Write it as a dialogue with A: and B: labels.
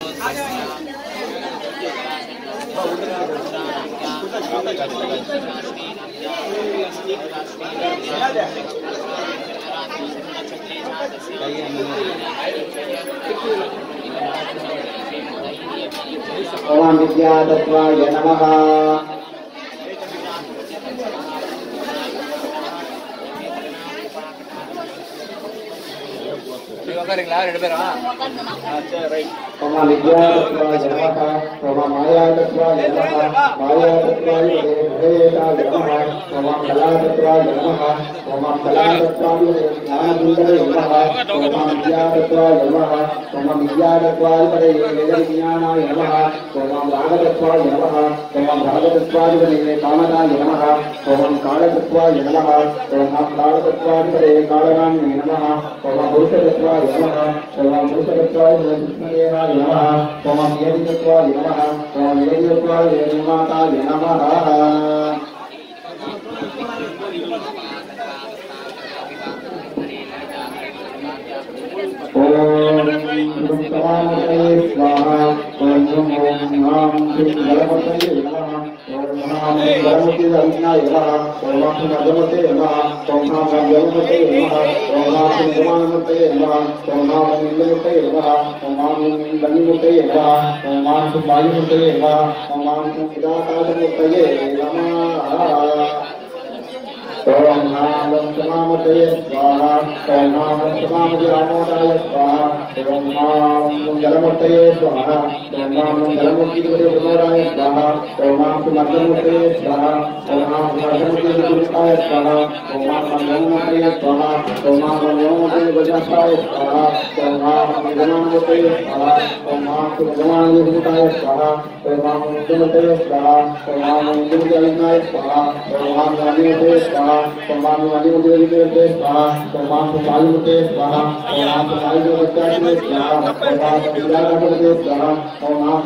A: ओम विद्यातत्वाय नमः। ओम विद्यातत्वाय नमः। ओम मायातत्वाय नमः। मायातत्वाय देवताय नमः। ओम कलातत्वाय नमः। ओम कलातत्वाय ज्ञानबुद्धये नमः। ओम विद्यातत्वाय नमः। ओम विद्यातत्वाय वेदविज्ञानाय नमः। ओम रागतत्वाय नमः। ओम रागतत्वाय कामनाय नमः। ओम कालतत्वाय नमः। ओम कालतत्वाय कालनाम्ने नमः। ओम पुरुषतत्वाय नमः। ओम पुरुषतत्वाय कृष्णदेवाय नमः। ओम वेदितत्वाय नमः। ओम वेदितत्वाय निर्माताय नमः। ओम गुरुतमामये स्वाहा। ओम नाम गणपतये नमः। ओम नाम गणपति रत्नाय नमः। ओम नाम गणपते नमः। ओम नाम गणपते नमः। ओम नाम गणपते नमः। ओम नाम गणपते नमः। ओम नाम गणपते नमः। ओम नाम वायुमते नमः। ओम नाम विदातामते नमः। ओम नाम समामते स्वाहा। ओम नाम समामते रामोदाय स्वाहा। ओम नाम गणपते स्वाहा। ओम नाम गणपति गुरुदाय स्वाहा। ओम नाम मर्दमते स्वाहा। ओम नाम मर्दमते गुरुदाय स्वाहा। ओम नाम गणपते स्वाहा। ओम नाम गणपते गुरुदाय स्वाहा। ओम नाम गणपते स्वाहा। ओम नाम गणपते गुरुदाय स्वाहा। ओम नाम गणपते स्वाहा। ओम नाम गणपते स्वाहा। ओम नाम गणपते स्वाहा। ओम नाम गणपते स्वाहा। ओम नाम कालीमते स्वाहा। ओम नाम कालीमते स्वाहा। ओम नाम स्वाहा। ओम नाम